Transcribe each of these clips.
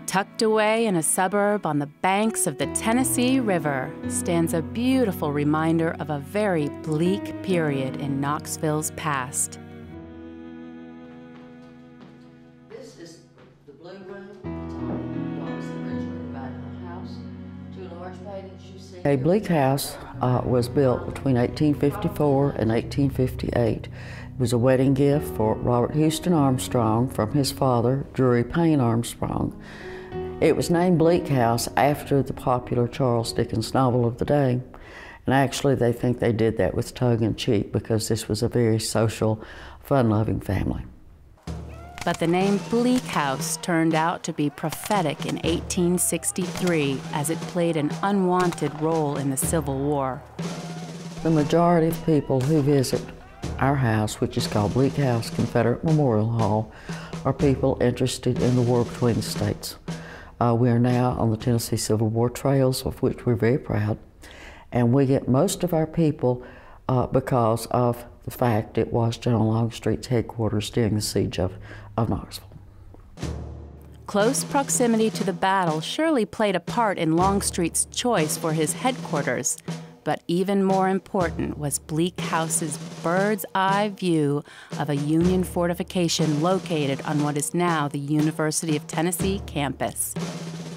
Tucked away in a suburb on the banks of the Tennessee River stands a beautiful reminder of a very bleak period in Knoxville's past. This is the blue room. What was originally the back of the house. Two large paintings you see. A bleak house was built between 1854 and 1858. It was a wedding gift for Robert Houston Armstrong from his father, Drury Payne Armstrong. It was named Bleak House after the popular Charles Dickens novel of the day. And actually, they think they did that with tongue-in-cheek because this was a very social, fun-loving family. But the name Bleak House turned out to be prophetic in 1863 as it played an unwanted role in the Civil War. The majority of people who visit our house, which is called Bleak House Confederate Memorial Hall, are people interested in the war between the states. We are now on the Tennessee Civil War trails, of which we're very proud, and we get most of our people because of the fact it was General Longstreet's headquarters during the siege of Knoxville. Close proximity to the battle surely played a part in Longstreet's choice for his headquarters, but even more important was Bleak House's bird's-eye view of a Union fortification located on what is now the University of Tennessee campus.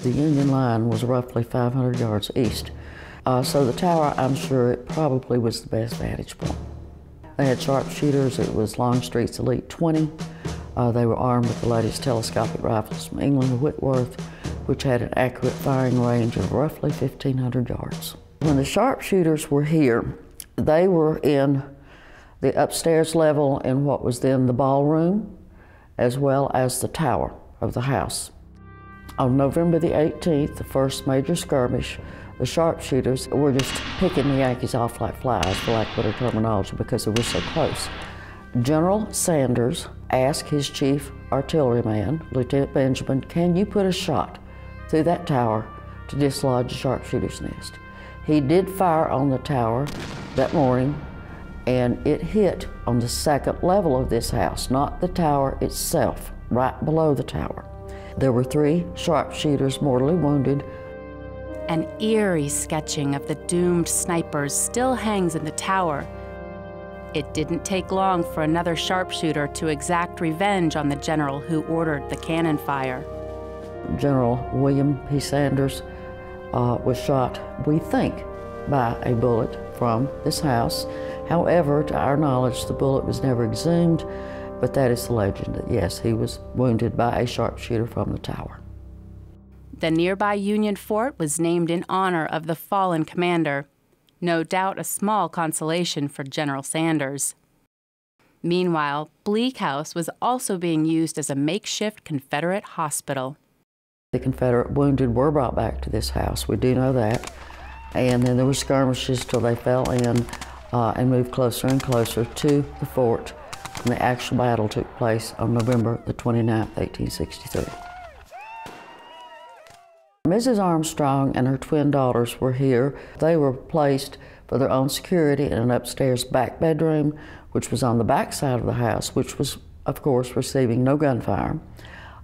The Union line was roughly 500 yards east, so the tower, I'm sure, it probably was the best vantage point. They had sharpshooters. It was Longstreet's Elite 20. They were armed with the latest telescopic rifles from England and Whitworth, which had an accurate firing range of roughly 1,500 yards. When the sharpshooters were here, they were in the upstairs level in what was then the ballroom, as well as the tower of the house. On November the 18th, the first major skirmish, the sharpshooters were just picking the Yankees off like flies, for lack of better terminology, because they were so close. General Sanders asked his chief artilleryman, Lieutenant Benjamin, can you put a shot through that tower to dislodge the sharpshooter's nest? He did fire on the tower that morning, and it hit on the second level of this house, not the tower itself, right below the tower. There were 3 sharpshooters mortally wounded. An eerie sketching of the doomed snipers still hangs in the tower. It didn't take long for another sharpshooter to exact revenge on the general who ordered the cannon fire. General William P. Sanders was shot, we think, by a bullet from this house. However, to our knowledge, the bullet was never exhumed, but that is the legend, that yes, he was wounded by a sharpshooter from the tower. The nearby Union fort was named in honor of the fallen commander, no doubt a small consolation for General Sanders. Meanwhile, Bleak House was also being used as a makeshift Confederate hospital. The Confederate wounded were brought back to this house, we do know that, and then there were skirmishes till they fell in and moved closer and closer to the fort, and the actual battle took place on November the 29th, 1863. Mrs. Armstrong and her twin daughters were here. They were placed for their own security in an upstairs back bedroom, which was on the back side of the house, which was, of course, receiving no gunfire.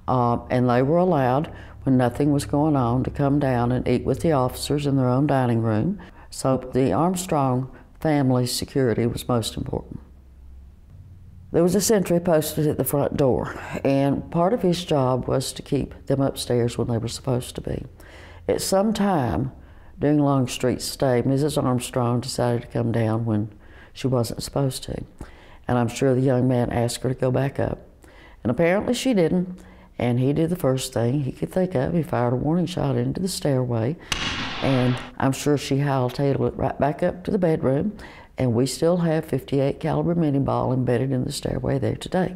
And they were allowed, when nothing was going on, to come down and eat with the officers in their own dining room. So the Armstrong family's security was most important. There was a sentry posted at the front door, and part of his job was to keep them upstairs when they were supposed to be. At some time during Longstreet's stay, Mrs. Armstrong decided to come down when she wasn't supposed to. And I'm sure the young man asked her to go back up. And apparently she didn't, and he did the first thing he could think of. He fired a warning shot into the stairway, and I'm sure she hightailed it right back up to the bedroom, and we still have .58 caliber mini ball embedded in the stairway there today,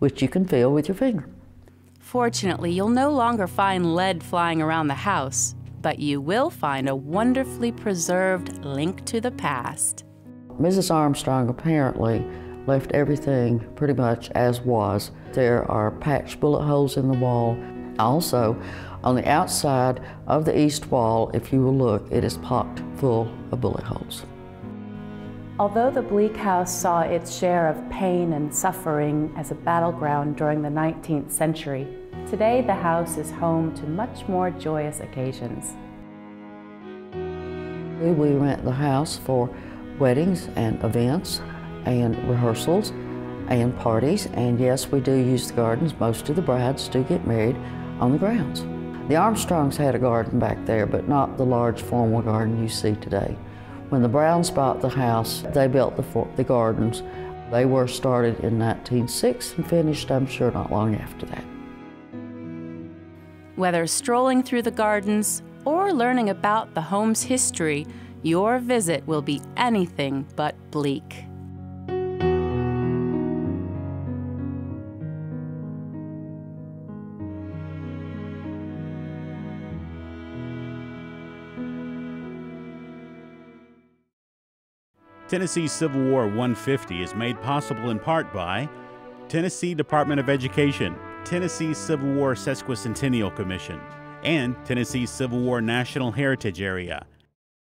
which you can feel with your finger. Fortunately, you'll no longer find lead flying around the house, but you will find a wonderfully preserved link to the past. Mrs. Armstrong apparently left everything pretty much as was. There are patched bullet holes in the wall. Also, on the outside of the east wall, if you will look, it is pocked full of bullet holes. Although the Bleak House saw its share of pain and suffering as a battleground during the 19th century, today the house is home to much more joyous occasions. We rent the house for weddings and events and rehearsals and parties, and yes, we do use the gardens. Most of the brides do get married on the grounds. The Armstrongs had a garden back there, but not the large formal garden you see today. When the Browns bought the house, they built the gardens. They were started in 1906 and finished, I'm sure, not long after that. Whether strolling through the gardens or learning about the home's history, your visit will be anything but bleak. Tennessee Civil War 150 is made possible in part by Tennessee Department of Education, Tennessee Civil War Sesquicentennial Commission, and Tennessee Civil War National Heritage Area.